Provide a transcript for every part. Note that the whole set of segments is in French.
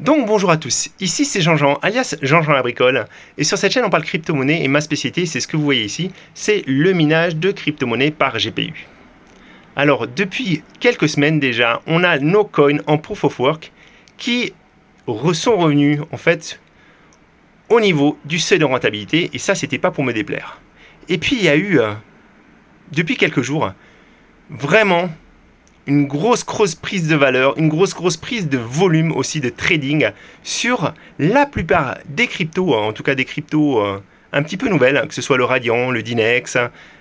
Donc bonjour à tous, ici c'est Jean-Jean, alias Jean-Jean la bricole, et sur cette chaîne on parle crypto-monnaie et ma spécialité c'est ce que vous voyez ici, c'est le minage de crypto-monnaie par GPU. Alors depuis quelques semaines déjà, on a nos coins en Proof of Work qui sont revenus en fait au niveau du seuil de rentabilité, et ça c'était pas pour me déplaire. Et puis il y a eu, depuis quelques jours, vraiment une grosse prise de valeur, une grosse prise de volume aussi de trading sur la plupart des cryptos, en tout cas des cryptos un petit peu nouvelles, que ce soit le Radiant, le Dinex,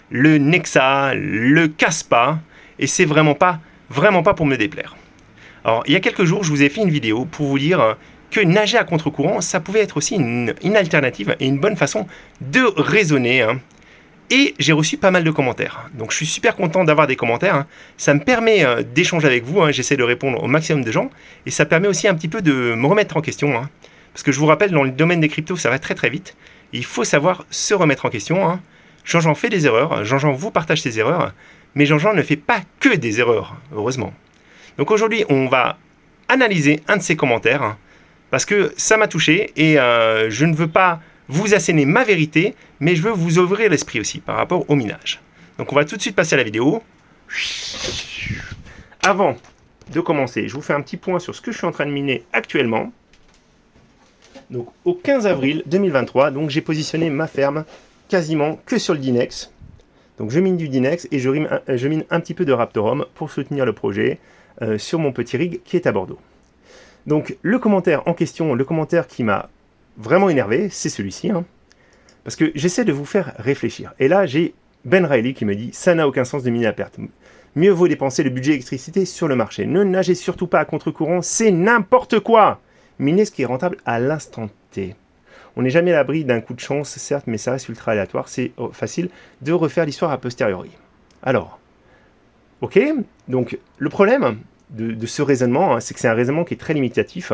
le Nexa, le Kaspa, et c'est vraiment pas pour me déplaire. Alors il y a quelques jours, je vous ai fait une vidéo pour vous dire que nager à contre-courant, ça pouvait être aussi une alternative et une bonne façon de raisonner. Et j'ai reçu pas mal de commentaires. Donc je suis super content d'avoir des commentaires. Ça me permet d'échanger avec vous. J'essaie de répondre au maximum de gens. Et ça permet aussi un petit peu de me remettre en question. Parce que je vous rappelle, dans le domaine des cryptos, ça va très vite. Il faut savoir se remettre en question. Jean-Jean fait des erreurs. Jean-Jean vous partage ses erreurs. Mais Jean-Jean ne fait pas que des erreurs, heureusement. Donc aujourd'hui, on va analyser un de ces commentaires. Parce que ça m'a touché. Et je ne veux pas vous asséner ma vérité, mais je veux vous ouvrir l'esprit aussi par rapport au minage. Donc on va tout de suite passer à la vidéo. Avant de commencer, je vous fais un petit point sur ce que je suis en train de miner actuellement. Donc au 15 avril 2023, donc j'ai positionné ma ferme quasiment que sur le Dinex. Donc je mine du Dinex et je mine un petit peu de Raptorum pour soutenir le projet sur mon petit rig qui est à Bordeaux. Donc le commentaire en question, le commentaire qui m'a vraiment énervé, c'est celui-ci. Parce que j'essaie de vous faire réfléchir. Et là, j'ai Ben Riley qui me dit « Ça n'a aucun sens de miner à perte. Mieux vaut dépenser le budget électricité sur le marché. Ne nagez surtout pas à contre-courant, c'est n'importe quoi. Minez ce qui est rentable à l'instant T. On n'est jamais à l'abri d'un coup de chance, certes, mais ça reste ultra aléatoire. C'est facile de refaire l'histoire a posteriori. » Alors, ok, donc le problème de ce raisonnement, c'est que c'est un raisonnement qui est très limitatif.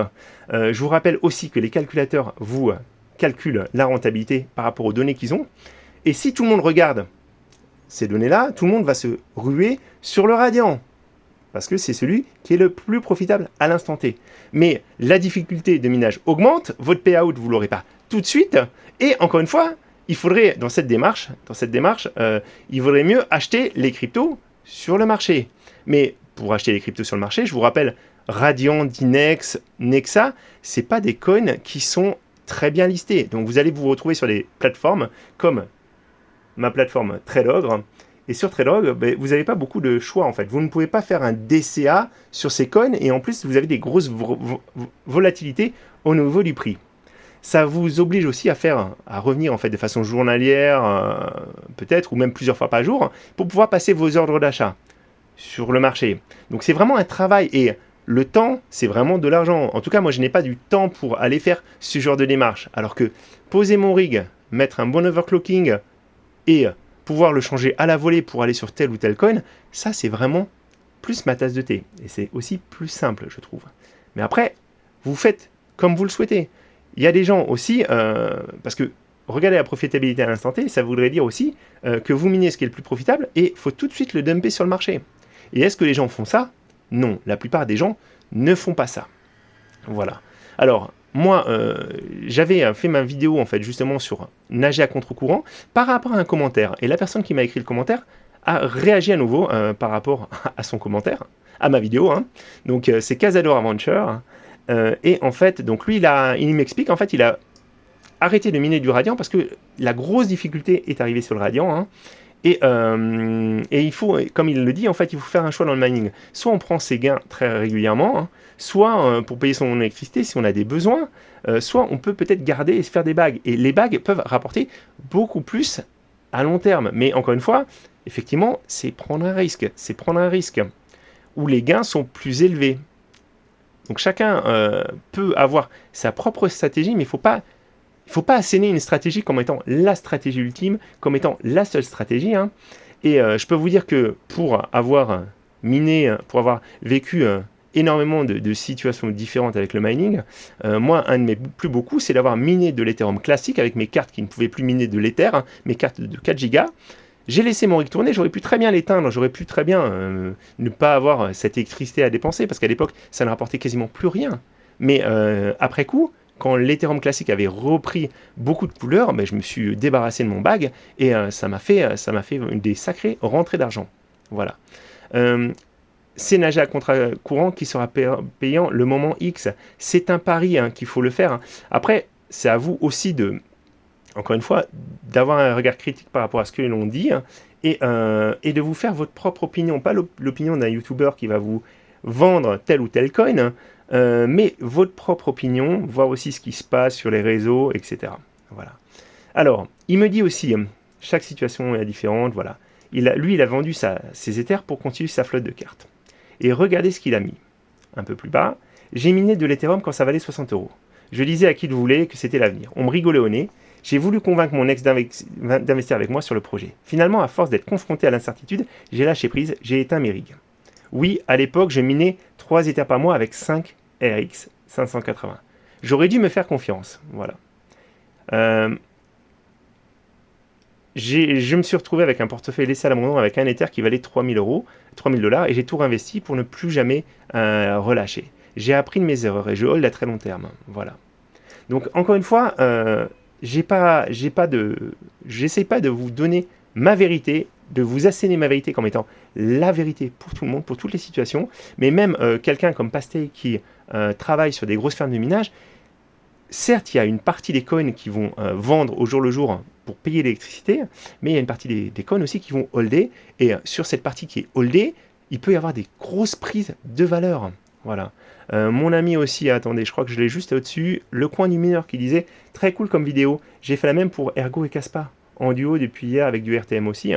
Je vous rappelle aussi que les calculateurs vous calculent la rentabilité par rapport aux données qu'ils ont. Et si tout le monde regarde ces données-là, tout le monde va se ruer sur le Radiant. Parce que c'est celui qui est le plus profitable à l'instant T. Mais la difficulté de minage augmente, votre payout, vous ne l'aurez pas tout de suite. Et encore une fois, il faudrait, dans cette démarche, il vaudrait mieux acheter les cryptos sur le marché. Mais pour acheter les cryptos sur le marché, je vous rappelle, Radiant, Dinex, Nexa, ce pas des coins qui sont très bien listés. Donc vous allez vous retrouver sur des plateformes comme ma plateforme Trelogre. Et sur Trelogre, vous n'avez pas beaucoup de choix en fait. Vous ne pouvez pas faire un DCA sur ces coins et en plus vous avez des grosses volatilités au niveau du prix. Ça vous oblige aussi à revenir en fait de façon journalière, peut-être, ou même plusieurs fois par jour, pour pouvoir passer vos ordres d'achat sur le marché. Donc c'est vraiment un travail et le temps, c'est vraiment de l'argent. En tout cas, moi, je n'ai pas du temps pour aller faire ce genre de démarche. Alors que poser mon rig, mettre un bon overclocking et pouvoir le changer à la volée pour aller sur tel ou tel coin, ça, c'est vraiment plus ma tasse de thé. Et c'est aussi plus simple, je trouve. Mais après, vous faites comme vous le souhaitez. Il y a des gens aussi, parce que regardez la profitabilité à l'instant T, ça voudrait dire aussi que vous minez ce qui est le plus profitable et il faut tout de suite le dumper sur le marché. Et est-ce que les gens font ça? Non, la plupart des gens ne font pas ça. Voilà. Alors, moi, j'avais fait ma vidéo, en fait, justement, sur nager à contre-courant par rapport à un commentaire. Et la personne qui m'a écrit le commentaire a réagi à nouveau par rapport à son commentaire, à ma vidéo. Donc, c'est Cazador Adventure. Et en fait, donc lui, il m'explique, en fait, il a arrêté de miner du Radiant parce que la grosse difficulté est arrivée sur le Radiant. Et il faut, comme il le dit, en fait, il faut faire un choix dans le mining. Soit on prend ses gains très régulièrement, soit pour payer son électricité si on a des besoins, soit on peut peut-être garder et se faire des bagues. Et les bagues peuvent rapporter beaucoup plus à long terme. Mais encore une fois, effectivement, c'est prendre un risque. C'est prendre un risque où les gains sont plus élevés. Donc chacun peut avoir sa propre stratégie, mais il ne faut pas asséner une stratégie comme étant la stratégie ultime, comme étant la seule stratégie. Et je peux vous dire que pour avoir miné, pour avoir vécu énormément de situations différentes avec le mining, moi, un de mes plus beaux coups, c'est d'avoir miné de l'Ethereum classique avec mes cartes qui ne pouvaient plus miner de l'Ether, mes cartes de 4 Go. J'ai laissé mon rig tourner, j'aurais pu très bien l'éteindre, j'aurais pu très bien ne pas avoir cette électricité à dépenser, parce qu'à l'époque, ça ne rapportait quasiment plus rien. Mais après coup, quand l'Ethereum classique avait repris beaucoup de couleurs, je me suis débarrassé de mon bag et ça m'a fait des sacrées rentrées d'argent. Voilà. C'est nager à contre-courant qui sera payant le moment X. C'est un pari qu'il faut le faire. Après, c'est à vous aussi encore une fois, d'avoir un regard critique par rapport à ce que l'on dit et de vous faire votre propre opinion, pas l'opinion d'un YouTuber qui va vous vendre tel ou tel coin, mais votre propre opinion, voir aussi ce qui se passe sur les réseaux, etc. Voilà. Alors, il me dit aussi, chaque situation est différente, voilà. Il a vendu ses Ethers pour continuer sa flotte de cartes. Et regardez ce qu'il a mis. Un peu plus bas, j'ai miné de l'Ethereum quand ça valait 60 €. Je disais à qui le voulait que c'était l'avenir. On me rigolait au nez. J'ai voulu convaincre mon ex d'investir avec moi sur le projet. Finalement, à force d'être confronté à l'incertitude, j'ai lâché prise, j'ai éteint mes rigs. Oui, à l'époque, je minais 3 Ethers par mois avec 5 RX 580. J'aurais dû me faire confiance. Voilà. Je me suis retrouvé avec un portefeuille laissé à l'abandon avec un Ether qui valait 3000 $, et j'ai tout réinvesti pour ne plus jamais relâcher. J'ai appris de mes erreurs et je hold à très long terme. Voilà. Donc, encore une fois, j'essaie pas de vous donner ma vérité, de vous asséner ma vérité comme étant la vérité pour tout le monde, pour toutes les situations, mais même quelqu'un comme Pastey qui travaille sur des grosses fermes de minage, certes, il y a une partie des coins qui vont vendre au jour le jour pour payer l'électricité, mais il y a une partie des coins aussi qui vont holder, et sur cette partie qui est holdée, il peut y avoir des grosses prises de valeur. Voilà. Mon ami aussi, attendez, je crois que je l'ai juste au-dessus, le coin du mineur qui disait « Très cool comme vidéo, j'ai fait la même pour Ergo et Kaspa, en duo depuis hier avec du RTM aussi. »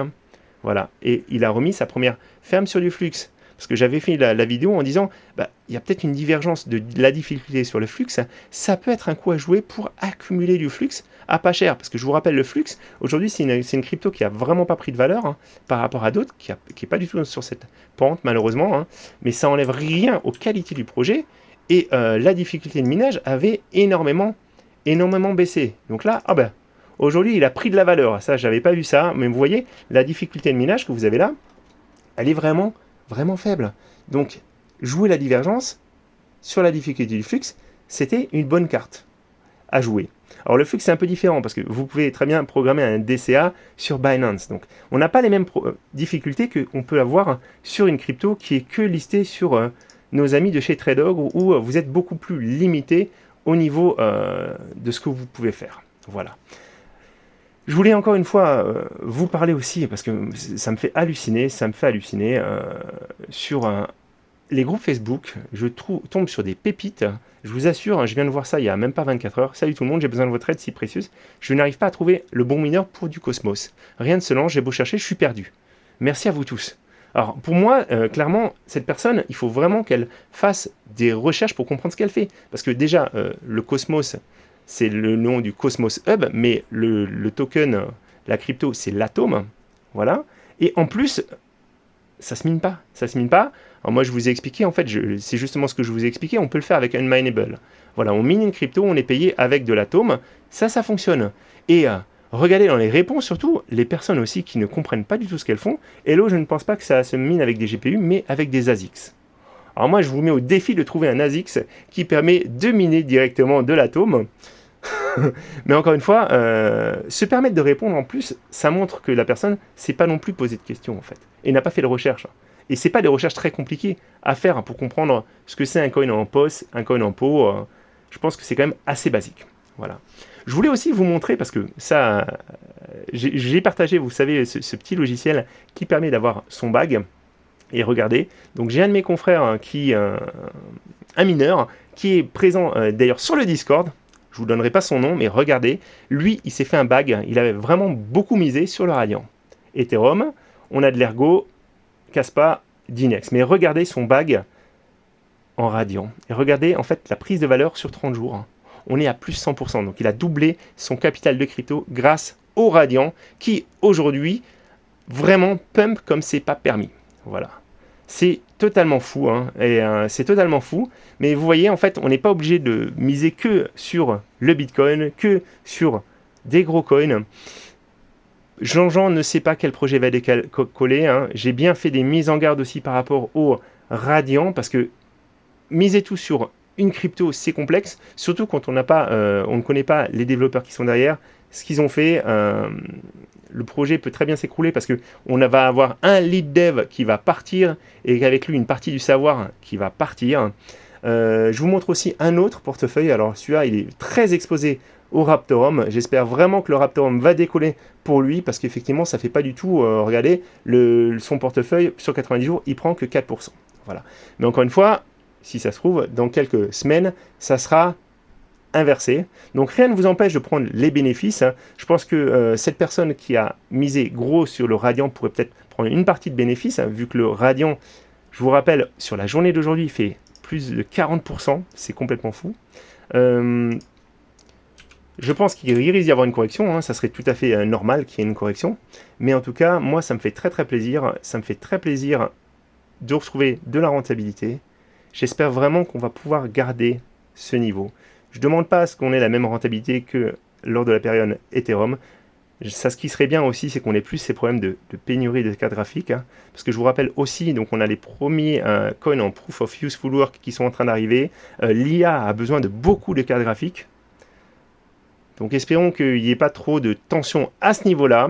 Voilà. Et il a remis sa première ferme sur du flux. Parce que j'avais fait la vidéo en disant, il y a peut-être une divergence de la difficulté sur le flux, ça peut être un coup à jouer pour accumuler du flux à pas cher. Parce que je vous rappelle, le flux, aujourd'hui, c'est une crypto qui a vraiment pas pris de valeur par rapport à d'autres, qui est pas du tout sur cette pente, malheureusement. Mais ça enlève rien aux qualités du projet. Et la difficulté de minage avait énormément baissé. Donc là, aujourd'hui, il a pris de la valeur. Ça, j'avais pas vu ça. Mais vous voyez, la difficulté de minage que vous avez là, elle est vraiment faible. Donc, jouer la divergence sur la difficulté du flux, c'était une bonne carte à jouer. Alors, le flux, c'est un peu différent parce que vous pouvez très bien programmer un DCA sur Binance. Donc, on n'a pas les mêmes difficultés qu'on peut avoir sur une crypto qui est que listée sur nos amis de chez Tradog où vous êtes beaucoup plus limité au niveau de ce que vous pouvez faire. Voilà. Je voulais encore une fois vous parler aussi, parce que ça me fait halluciner, sur les groupes Facebook. Je tombe sur des pépites. Je vous assure, je viens de voir ça il n'y a même pas 24 heures. Salut tout le monde, j'ai besoin de votre aide si précieuse. Je n'arrive pas à trouver le bon mineur pour du Cosmos. Rien ne se lance, j'ai beau chercher, je suis perdu. Merci à vous tous. Alors pour moi, clairement, cette personne, il faut vraiment qu'elle fasse des recherches pour comprendre ce qu'elle fait. Parce que déjà, le Cosmos, c'est le nom du Cosmos Hub, mais le token, la crypto, c'est l'atome. Voilà. Et en plus, ça se mine pas. Alors moi, je vous ai expliqué, en fait, c'est justement ce que je vous ai expliqué, on peut le faire avec Unminable. Voilà, on mine une crypto, on est payé avec de l'atome, ça fonctionne. Et regardez dans les réponses, surtout, les personnes aussi qui ne comprennent pas du tout ce qu'elles font. Hello, je ne pense pas que ça se mine avec des GPU, mais avec des ASICs. Alors moi, je vous mets au défi de trouver un ASICs qui permet de miner directement de l'atome. Mais encore une fois, se permettre de répondre en plus, ça montre que la personne ne s'est pas non plus posé de questions en fait, et n'a pas fait de recherche. Et c'est pas des recherches très compliquées à faire pour comprendre ce que c'est un coin en POS, un coin en pot. Je pense que c'est quand même assez basique. Voilà. Je voulais aussi vous montrer, parce que ça, j'ai partagé, vous savez, ce petit logiciel qui permet d'avoir son bag. Et regardez, donc j'ai un de mes confrères un mineur, qui est présent d'ailleurs sur le Discord. Je ne vous donnerai pas son nom, mais regardez, lui, il s'est fait un bag. Il avait vraiment beaucoup misé sur le Radiant. Ethereum, on a de l'Ergo, Kaspa, Dinex. Mais regardez son bag en Radiant. Et regardez, en fait, la prise de valeur sur 30 jours. On est à plus 100%. Donc, il a doublé son capital de crypto grâce au Radiant, qui, aujourd'hui, vraiment pump comme c'est pas permis. Voilà. C'est totalement fou, c'est totalement fou. Mais vous voyez, en fait, on n'est pas obligé de miser que sur le Bitcoin, que sur des gros coins. Jean-Jean ne sait pas quel projet va décoller. J'ai bien fait des mises en garde aussi par rapport au Radiant, parce que miser tout sur une crypto, c'est complexe, surtout quand on ne connaît pas les développeurs qui sont derrière, ce qu'ils ont fait. Le projet peut très bien s'écrouler parce qu'on va avoir un lead dev qui va partir et avec lui une partie du savoir qui va partir. Je vous montre aussi un autre portefeuille. Alors celui-là, il est très exposé au Raptorum. J'espère vraiment que le Raptorum va décoller pour lui parce qu'effectivement, ça ne fait pas du tout. Regardez, son portefeuille sur 90 jours, il prend que 4%. Voilà. Mais encore une fois, si ça se trouve, dans quelques semaines, ça sera inversé. Donc rien ne vous empêche de prendre les bénéfices. Je pense que cette personne qui a misé gros sur le Radian pourrait peut-être prendre une partie de bénéfices, vu que le Radian, je vous rappelle, sur la journée d'aujourd'hui, il fait plus de 40%. C'est complètement fou. Je pense qu'il risque d'y avoir une correction. Ça serait tout à fait normal qu'il y ait une correction. Mais en tout cas, moi, ça me fait très très plaisir. Ça me fait très plaisir de retrouver de la rentabilité. J'espère vraiment qu'on va pouvoir garder ce niveau. Je ne demande pas à ce qu'on ait la même rentabilité que lors de la période Ethereum. Ça, ce qui serait bien aussi, c'est qu'on ait plus ces problèmes de pénurie de cartes graphiques. Parce que je vous rappelle aussi, donc on a les premiers coins en Proof of Useful Work qui sont en train d'arriver. L'IA a besoin de beaucoup de cartes graphiques. Donc espérons qu'il n'y ait pas trop de tension à ce niveau-là.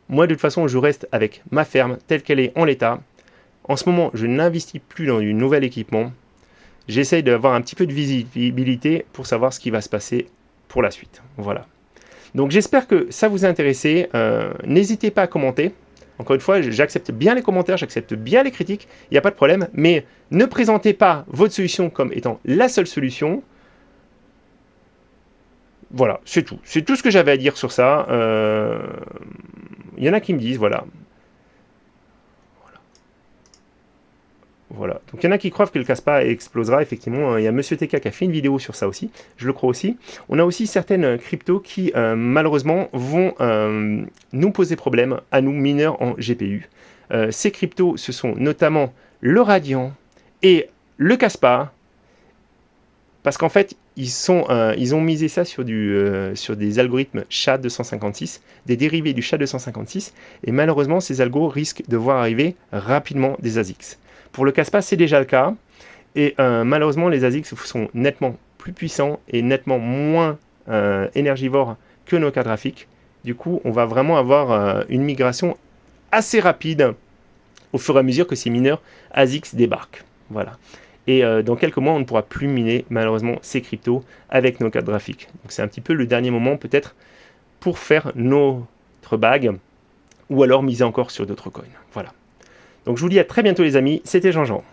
Moi, de toute façon, je reste avec ma ferme telle qu'elle est en l'état. En ce moment, je n'investis plus dans du nouvel équipement. J'essaye d'avoir un petit peu de visibilité pour savoir ce qui va se passer pour la suite. Voilà. Donc j'espère que ça vous a intéressé. N'hésitez pas à commenter. Encore une fois, j'accepte bien les commentaires, j'accepte bien les critiques, il n'y a pas de problème. Mais ne présentez pas votre solution comme étant la seule solution. Voilà, c'est tout. C'est tout ce que j'avais à dire sur ça. Il y en a qui me disent, voilà. Voilà. Donc il y en a qui croient que le Kaspa explosera, effectivement. Il y a Monsieur TK qui a fait une vidéo sur ça aussi, je le crois aussi. On a aussi certaines cryptos qui, malheureusement, vont nous poser problème à nous, mineurs en GPU. Ces cryptos, ce sont notamment le Radian et le Kaspa, parce qu'en fait, ils ont misé ça sur des algorithmes SHA-256, des dérivés du SHA-256, et malheureusement, ces algos risquent de voir arriver rapidement des ASICs. Pour le Kaspa, c'est déjà le cas, et malheureusement, les ASICs sont nettement plus puissants et nettement moins énergivores que nos cartes graphiques. Du coup, on va vraiment avoir une migration assez rapide au fur et à mesure que ces mineurs ASICs débarquent. Voilà. Et dans quelques mois, on ne pourra plus miner malheureusement ces cryptos avec nos cartes graphiques. Donc c'est un petit peu le dernier moment peut-être pour faire notre bague ou alors miser encore sur d'autres coins. Voilà. Donc je vous dis à très bientôt les amis, c'était Jean-Jean.